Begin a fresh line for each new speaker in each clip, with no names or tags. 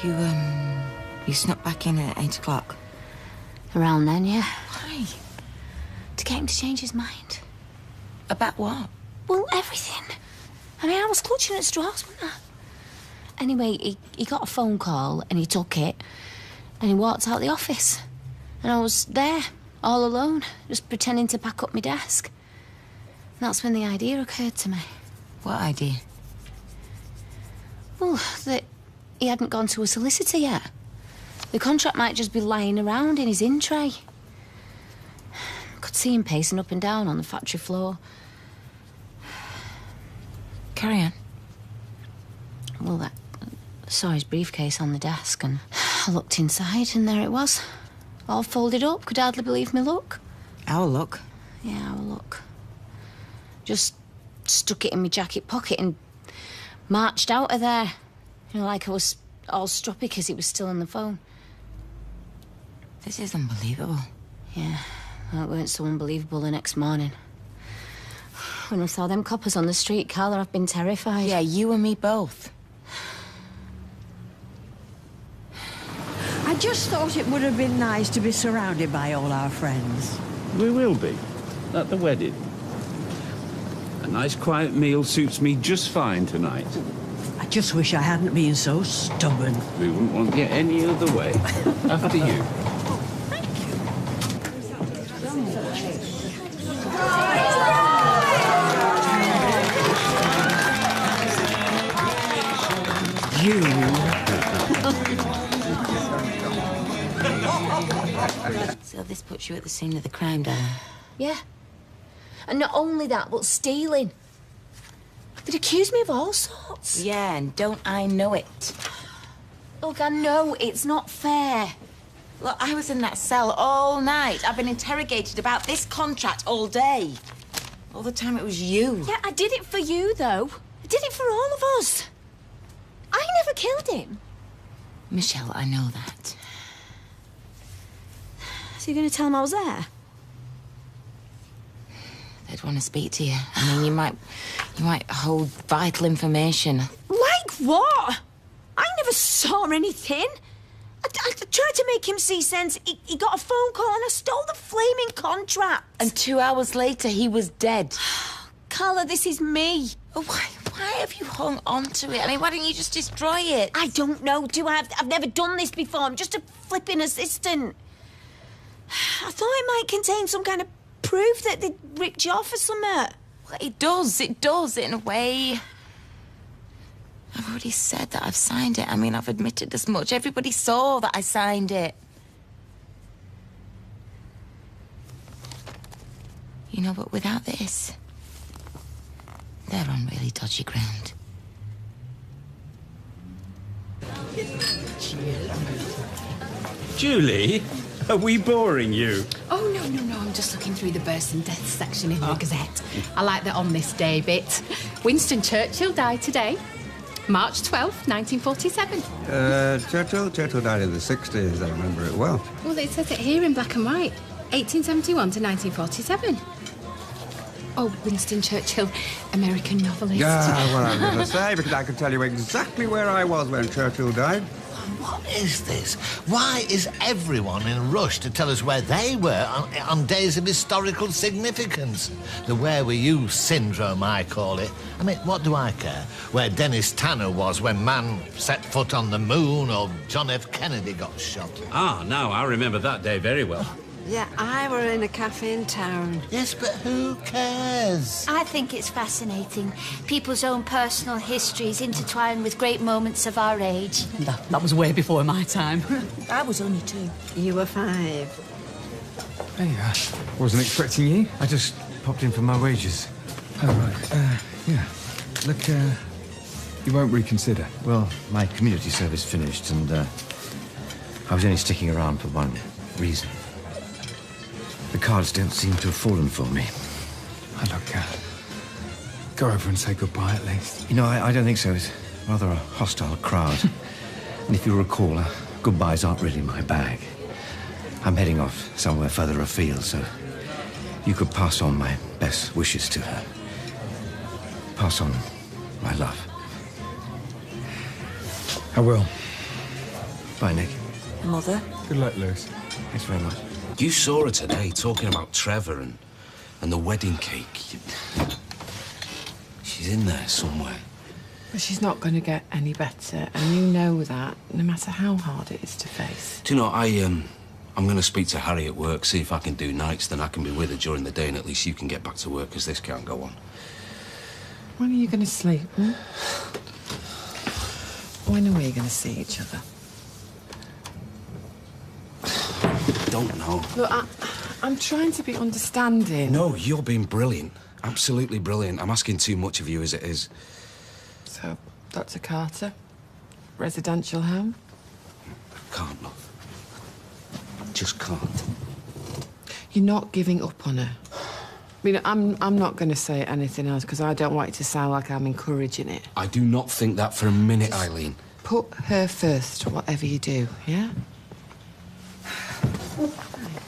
You snuck back in at 8 o'clock?
Around then, yeah.
Why?
To get him to change his mind.
About what?
Well, everything. I mean, I was clutching at straws, wasn't I? Anyway, he got a phone call and he took it and he walked out the office. And I was there, all alone, just pretending to pack up my desk. And that's when the idea occurred to me.
What idea?
Well, that he hadn't gone to a solicitor yet. The contract might just be lying around in his in tray. I could see him pacing up and down on the factory floor.
Carry on.
Well, I saw his briefcase on the desk and I looked inside and there it was. All folded up, could hardly believe me luck.
Our luck?
Yeah, our luck. Just stuck it in my jacket pocket and marched out of there. You know, like I was all stroppy because he was still on the phone.
This is unbelievable.
Yeah, well, it weren't so unbelievable the next morning. When I saw them coppers on the street, Carla, I've been terrified.
Yeah, you and me both.
I just thought it would have been nice to be surrounded by all our friends.
We will be. At the wedding. A nice quiet meal suits me just fine tonight.
I just wish I hadn't been so stubborn.
We wouldn't want you any other way. After you.
So this puts you at the scene of the crime, darling?
Yeah. And not only that, but stealing. They'd accuse me of all sorts.
Yeah, and don't I know it?
Look, I know it's not fair.
Look, I was in that cell all night. I've been interrogated about this contract all day. All the time it was you.
Yeah, I did it for you, though. I did it for all of us. I never killed him.
Michelle, I know that.
So you're going to tell him I was there?
They'd want to speak to you. I mean, you might hold vital information.
Like what? I never saw anything. I tried to make him see sense. He got a phone call and I stole the flaming contract.
And 2 hours later, he was dead.
Carla, this is me.
Oh, why have you hung on to it? I mean, why don't you just destroy it?
I don't know, do I? I've never done this before. I'm just a flipping assistant. I thought it might contain some kind of proof that they'd ripped you off or something.
Well, it does, in a way. I've already said that I've signed it. I mean, I've admitted as much. Everybody saw that I signed it. You know, but without this, they're on really dodgy ground.
Julie, are we boring you?
Oh, no, I'm just looking through the births and deaths section in the Gazette. I like the on this day bit. Winston Churchill died today, March 12th, 1947.
Churchill died in the 60s, I remember it well.
Well, it says it here in black and white, 1871 to 1947. Oh, Winston Churchill, American novelist.
Yeah, what I'm going to say, because I can tell you exactly where I was when Churchill died.
What is this? Why is everyone in a rush to tell us where they were on days of historical significance? The where were you syndrome, I call it. I mean, what do I care? Where Dennis Tanner was when man set foot on the moon or John F. Kennedy got shot.
Ah, now I remember that day very well.
Yeah, I were in a cafe in town.
Yes, but who cares?
I think it's fascinating. People's own personal histories intertwined with great moments of our age.
That was way before my time.
I was only 2.
You were 5.
Hey, wasn't expecting you. I just popped in for my wages. Oh, right. Yeah. Look, you won't reconsider. Well, my community service finished, and I was only sticking around for one reason. The cards don't seem to have fallen for me. Oh, look, go over and say goodbye at least. You know, I don't think so. It's rather a hostile crowd. And if you recall, goodbyes aren't really my bag. I'm heading off somewhere further afield, so you could pass on my best wishes to her. Pass on my love. I will. Bye, Nick.
Mother?
Good luck, Lewis. Thanks very much.
You saw her today talking about Trevor and the wedding cake. She's in there somewhere.
But she's not going to get any better, and you know that, no matter how hard it is to face.
Do you know, I'm going to speak to Harry at work, see if I can do nights, then I can be with her during the day, and at least you can get back to work, because this can't go on.
When are you going to sleep, hmm? When are we going to see each other?
Don't know.
Look, I'm trying to be understanding.
No, you're being brilliant. Absolutely brilliant. I'm asking too much of you as it is.
So, Dr. Carter, residential home?
Can't, love. Just can't.
You're not giving up on her. I mean, I'm not going to say anything else because I don't want it to sound like I'm encouraging it.
I do not think that for a minute, Eileen.
Put her first, whatever you do, yeah?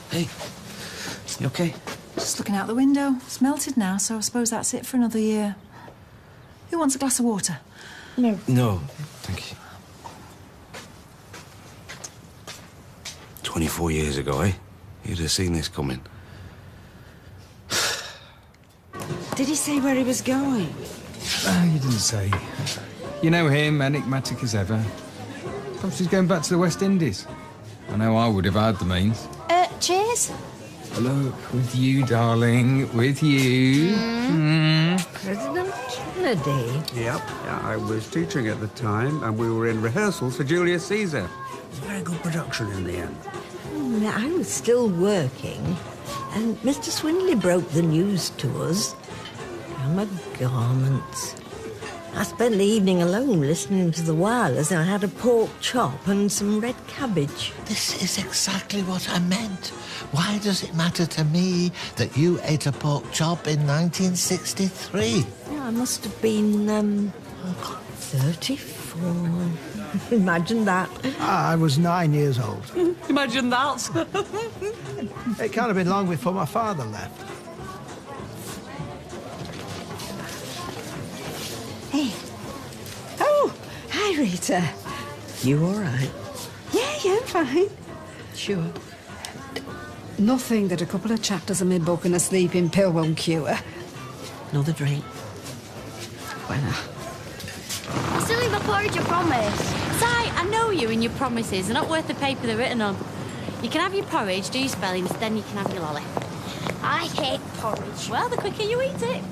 Hey, you okay?
Just looking out the window. It's melted now, so I suppose that's it for another year. Who wants a glass of water?
No.
No, thank you. 24 years ago, eh? You'd have seen this coming.
Did he say where he was going?
You didn't say. You know him, enigmatic as ever. Perhaps he's going back to the West Indies. I know I would have had the means.
Cheers.
Look, with you, darling, with you.
President Kennedy?
Yep. Yeah, I was teaching at the time, and we were in rehearsals for Julius Caesar. It was a very good production in the end.
I was still working, and Mr. Swindley broke the news to us. My garments. I spent the evening alone listening to the wireless, and I had a pork chop and some red cabbage.
This is exactly what I meant. Why does it matter to me that you ate a pork chop in 1963?
Yeah, I must have been, 34. Imagine that.
I was 9 years old.
Imagine that.
It can't have been long before my father left.
Hey. Oh, hi, Rita. You all right?
Yeah, I'm fine. Sure. Nothing that a couple of chapters of my book and a sleeping pill won't cure.
Another drink.
Well,
I still leave my porridge, I promise.
Si, I know you and your promises. They're not worth the paper they're written on. You can have your porridge, do your spellings, then you can have your lolly.
I hate porridge.
Well, the quicker you eat it.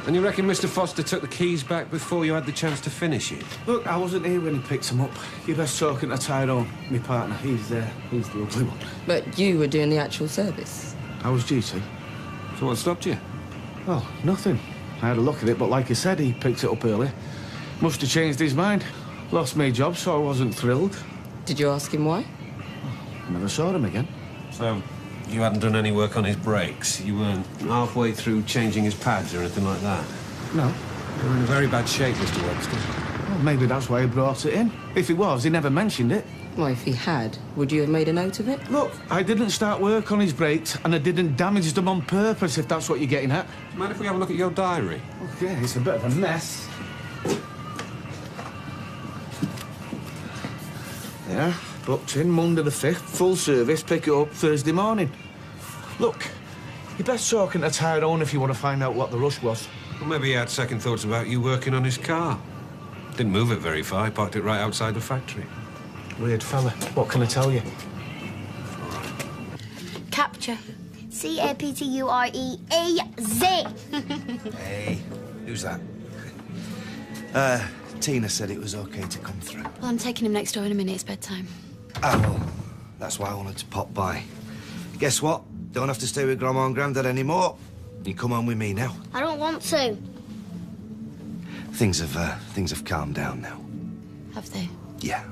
And you reckon Mr. Foster took the keys back before you had the chance to finish it?
Look, I wasn't here when he picked them up. You best talking to Tyrone, my partner. He's the ugly one.
But you were doing the actual service?
I was duty.
So what stopped you?
Well, nothing. I had a look at it, but like I said, he picked it up early. Must have changed his mind. Lost my job, so I wasn't thrilled.
Did you ask him why?
Never saw him again.
So, you hadn't done any work on his brakes? You weren't halfway through changing his pads or anything like that?
No.
You were in very bad shape, Mr. Webster.
Well, maybe that's why he brought it in. If he was, he never mentioned it.
Well, if he had, would you have made a note of it?
Look, I didn't start work on his brakes, and I didn't damage them on purpose, if that's what you're getting at.
Mind if we have a look at your diary?
Okay, it's a bit of a mess. Yeah, booked in Monday the 5th, full service, pick it up Thursday morning. Look, you're best talking to Tyrone if you want to find out what the rush was.
Well, maybe he had second thoughts about you working on his car. Didn't move it very far, he parked it right outside the factory.
Weird fella. What can I tell you?
Capture.
CAPTUREAZ.
Hey, who's that? Tina said it was okay to come through.
Well, I'm taking him next door in a minute. It's bedtime.
Oh, well, that's why I wanted to pop by. Guess what? Don't have to stay with Grandma and Grandad anymore. You come on with me now.
I don't want to.
Things have calmed down now.
Have they?
Yeah.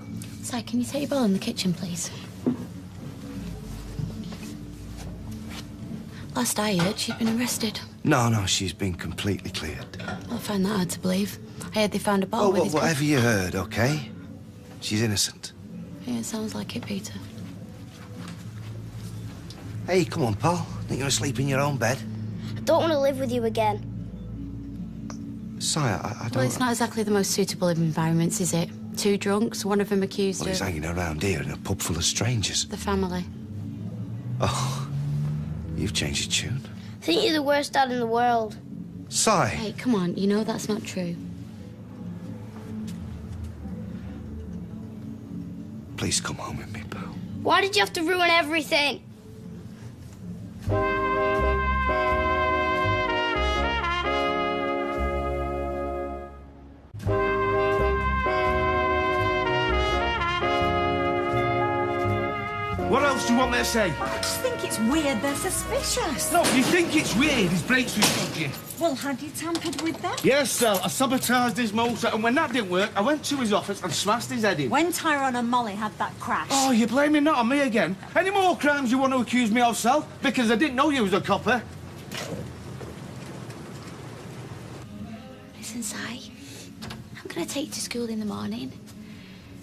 Si, can you take your bowl in the kitchen, please? Last I heard, she'd been arrested.
No, she's been completely cleared.
I find that hard to believe. I heard they found a bottle
Oh,
with his...
whatever you heard, okay? She's innocent.
Yeah, it sounds like it, Peter.
Hey, come on, pal. Think you're asleep in your own bed?
I don't want to live with you again.
Sire, I don't...
Well, it's not exactly the most suitable of environments, is it? 2 drunks, one of them accused
Well, he's
of...
hanging around here in a pub full of strangers.
The family.
Oh, you've changed your tune.
I think you're the worst dad in the world.
Sire.
Hey, come on, you know that's not true.
Please come home with me, pal.
Why did you have to ruin everything?
What else do you want me to say?
I just think it's weird. They're suspicious.
No, you think it's weird his brakes were dodgy.
Well, had you tampered with them?
Yes, sir. I sabotaged his motor, and when that didn't work, I went to his office and smashed his head in.
When Tyrone and Molly had that crash.
Oh, you're blaming that on me again? Any more crimes you want to accuse me of, Sal? Because I didn't know you was a copper.
Listen, Si, I'm going to take you to school in the morning.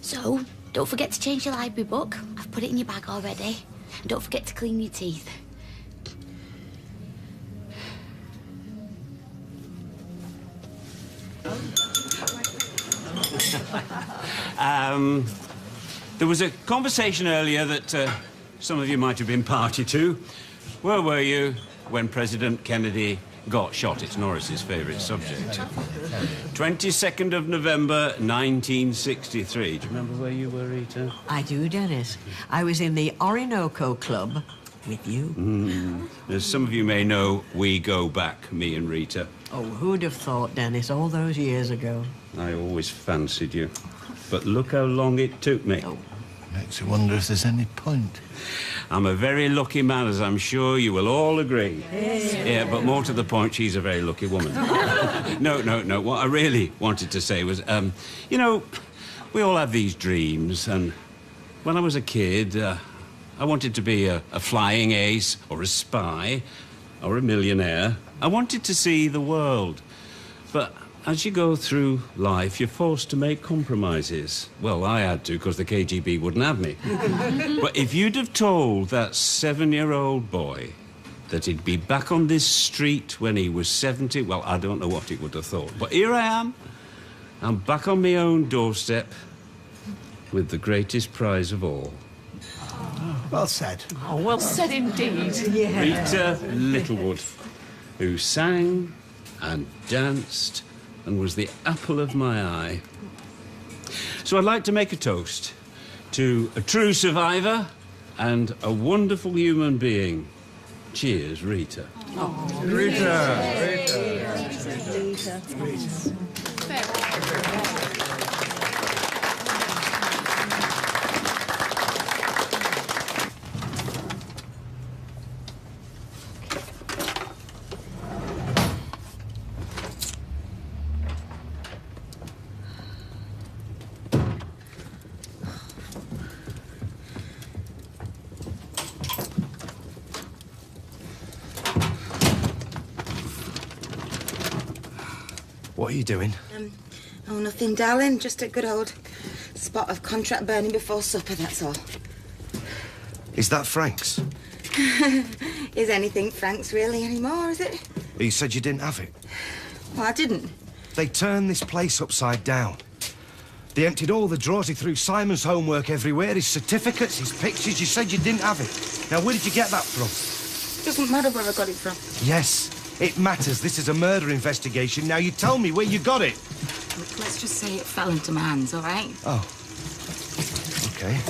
So, don't forget to change your library book. I've put it in your bag already. And don't forget to clean your teeth.
There was a conversation earlier that some of you might have been party to. Where were you when President Kennedy got shot? It's Norris's favourite subject. 22nd of November, 1963. Do you remember where you were, Rita?
I do, Dennis. I was in the Orinoco Club with you.
As some of you may know, we go back, me and Rita.
Oh, who'd have thought, Dennis, all those years ago?
I always fancied you. But look how long it took me.
Oh.
Makes you wonder if there's any point.
I'm a very lucky man, as I'm sure you will all agree. Yeah, but more to the point, she's a very lucky woman. No. What I really wanted to say was, you know, we all have these dreams, and when I was a kid, I wanted to be a flying ace, or a spy, or a millionaire. I wanted to see the world. But as you go through life, you're forced to make compromises. Well, I had to, because the KGB wouldn't have me. But if you'd have told that 7-year-old boy that he'd be back on this street when he was 70, well, I don't know what he would have thought. But here I am. I'm back on my own doorstep with the greatest prize of all.
Well said.
Oh, well said indeed. Yeah.
Rita Littlewood, who sang and danced and was the apple of my eye. So I'd like to make a toast to a true survivor and a wonderful human being. Cheers, Rita.
Oh.
Rita.
What are you doing?
Oh, nothing, darling. Just a good old spot of contract burning before supper, that's all.
Is that Frank's?
Is anything Frank's really anymore, is it?
You said you didn't have it.
Well, I didn't.
They turned this place upside down. They emptied all the drawers. They threw Simon's homework everywhere, his certificates, his pictures. You said you didn't have it. Now, where did you get that from?
Doesn't matter where I got it from.
Yes, it matters. This is a murder investigation. Now, you tell me where you got it.
Look, let's just say it fell into my hands, all right?
Oh. OK.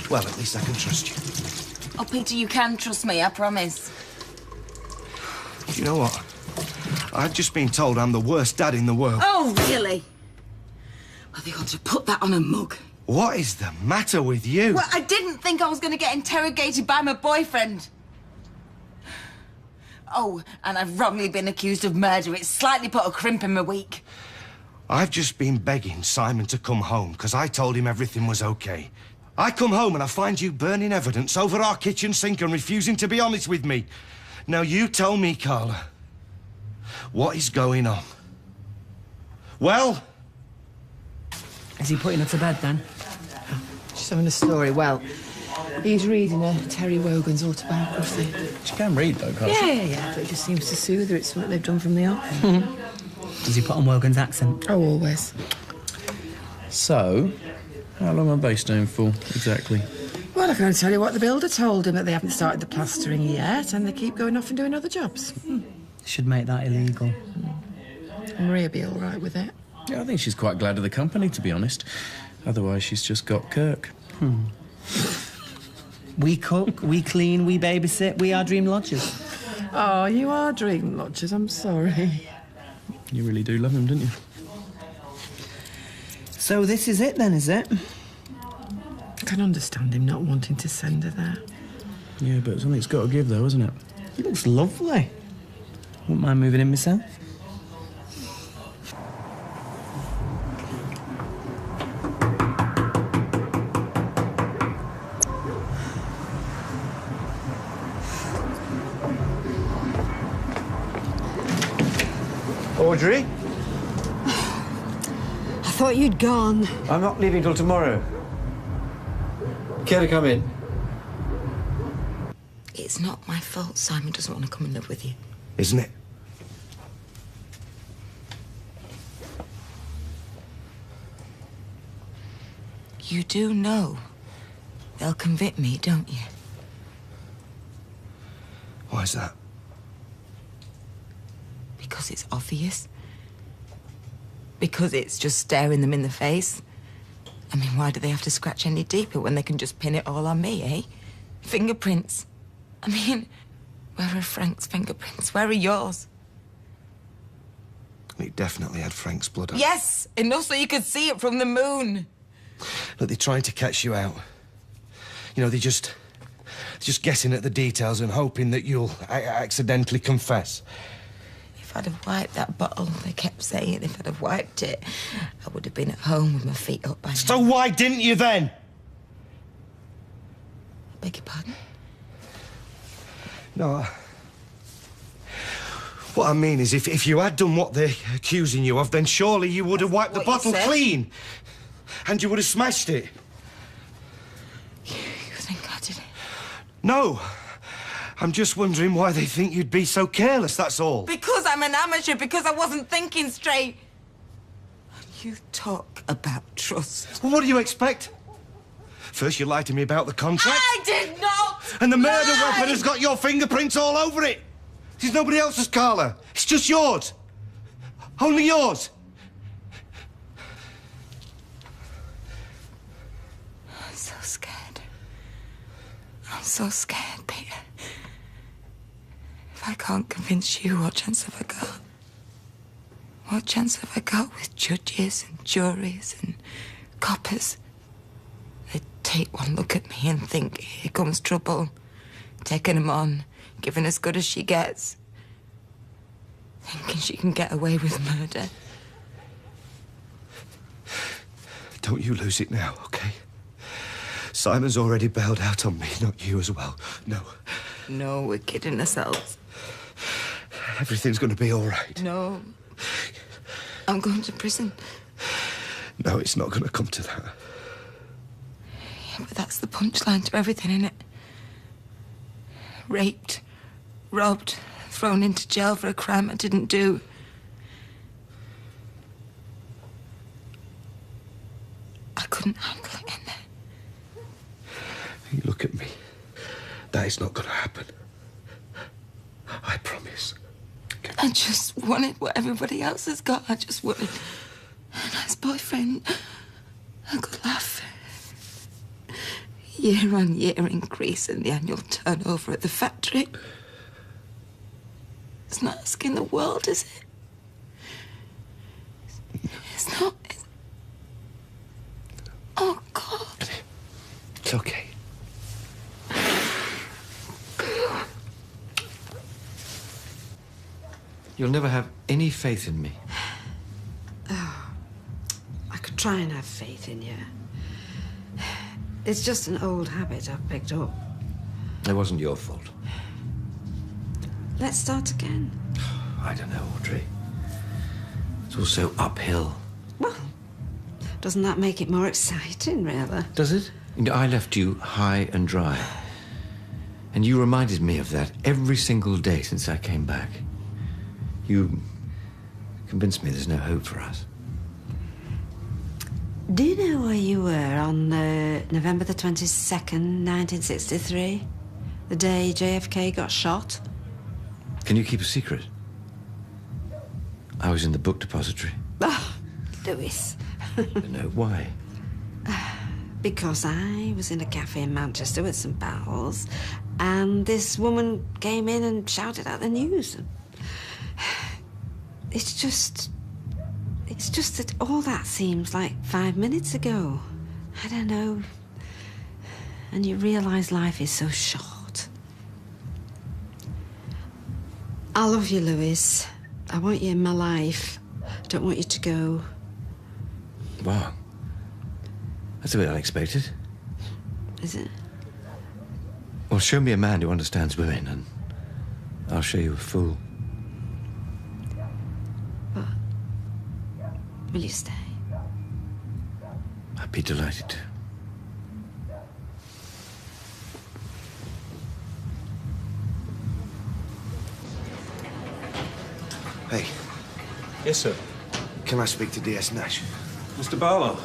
Well, at least I can trust you.
Oh, Peter, you can trust me, I promise.
You know what? I've just been told I'm the worst dad in the world.
Oh, really? Well, they ought to put that on a mug.
What is the matter with you?
Well, I didn't think I was going to get interrogated by my boyfriend. Oh, and I've wrongly been accused of murder. It's slightly put a crimp in my week.
I've just been begging Simon to come home because I told him everything was OK. I come home and I find you burning evidence over our kitchen sink and refusing to be honest with me. Now, you tell me, Carla, what is going on? Well?
Is he putting her to bed, then? She's having a story. Well, he's reading her Terry Wogan's autobiography.
She can read, though, can't she?
Yeah. But it just seems to soothe her. It's something they've done from the off.
Does he put on Wogan's accent?
Oh, always.
So, how long are they staying for, exactly?
Well, I can only tell you what the builder told him, that they haven't started the plastering yet, and they keep going off and doing other jobs.
Should make that illegal.
Maria'll be all right with it.
Yeah, I think she's quite glad of the company, to be honest. Otherwise, she's just got Kirk.
We cook, we clean, we babysit, we are dream lodgers.
Oh, you are dream lodgers, I'm sorry.
You really do love him, don't you?
So this is it then, is it?
I can understand him not wanting to send her there.
Yeah, but something's got to give, though, isn't it?
He looks lovely. Wouldn't mind moving in myself.
Audrey?
I thought you'd gone.
I'm not leaving till tomorrow. Care to come in?
It's not my fault Simon doesn't want to come and live with you.
Isn't it?
You do know they'll convict me, don't you?
Why's that?
Because it's obvious. Because it's just staring them in the face. I mean, why do they have to scratch any deeper when they can just pin it all on me, eh? Fingerprints. I mean, where are Frank's fingerprints? Where are yours?
It definitely had Frank's blood on it.
Yes, enough so you could see it from the moon.
Look, they're trying to catch you out. You know, they're just guessing at the details and hoping that you'll accidentally confess.
If I'd have wiped that bottle, they kept saying, if I'd have wiped it, I would have been at home with my feet up by now.
So why didn't you then?
I beg your pardon?
No, what I mean is, if you had done what they're accusing you of, then surely you would have wiped the bottle clean. And you would have smashed it.
You think I did it?
No. I'm just wondering why they think you'd be so careless, that's all.
Because I'm an amateur, because I wasn't thinking straight. You talk about trust.
Well, what do you expect? First you lied to me about the contract.
I did not!
And the murder weapon has got your fingerprints all over it. It's nobody else's, Carla. It's just yours. Only yours.
I'm so scared. I'm so scared, Peter. If I can't convince you, what chance have I got? What chance have I got with judges and juries and coppers? They'd take one look at me and think, here comes trouble. Taking him on, giving as good as she gets. Thinking she can get away with murder.
Don't you lose it now, okay? Simon's already bailed out on me, not you as well. No.
No, we're kidding ourselves.
Everything's going to be all right.
No. I'm going to prison.
No, it's not going to come to that.
Yeah, but that's the punchline to everything, isn't it? Raped, robbed, thrown into jail for a crime I didn't do. I couldn't handle it in there.
You look at me. That is not going to happen. I promise.
I just wanted what everybody else has got. I just wanted a nice boyfriend, a good laugh. Year on year increase in the annual turnover at the factory. It's not asking the world, is it? It's not. Oh, God.
It's okay.
You'll never have any faith in me.
Oh, I could try and have faith in you. It's just an old habit I've picked up.
It wasn't your fault.
Let's start again.
I don't know, Audrey. It's all so uphill.
Well, doesn't that make it more exciting, really?
Does it? You know, I left you high and dry. And you reminded me of that every single day since I came back. You
convinced me there's no hope for us.
Do you know where you were on November the 22nd, 1963? The day JFK got shot?
Can you keep a secret? I was in the book depository.
Oh, Lewis.
No, why?
Because I was in a cafe in Manchester with some pals, and this woman came in and shouted out the news. It's just that all that seems like 5 minutes ago. I don't know. And you realise life is so short. I love you, Lewis. I want you in my life. I don't want you to go.
Wow. That's a bit unexpected.
Is it?
Well, show me a man who understands women, and I'll show you a fool.
But will you stay?
I'd be delighted to.
Hey.
Yes, sir.
Can I speak to DS Nash?
Mr. Barlow?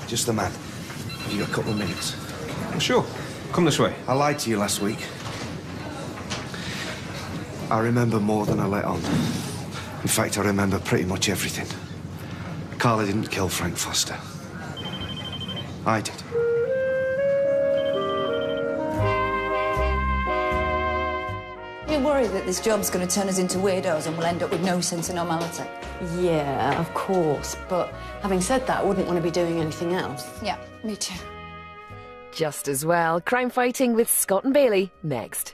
Just the man. Have you got a couple of minutes?
Well, sure. Come this way.
I lied to you last week. I remember more than I let on. In fact, I remember pretty much everything. Carla didn't kill Frank Foster. I did.
You're worried that this job's going to turn us into weirdos and we'll end up with no sense of normality?
Yeah, of course. But having said that, I wouldn't want to be doing anything else.
Yeah, me too.
Just as well. Crime Fighting with Scott and Bailey, next.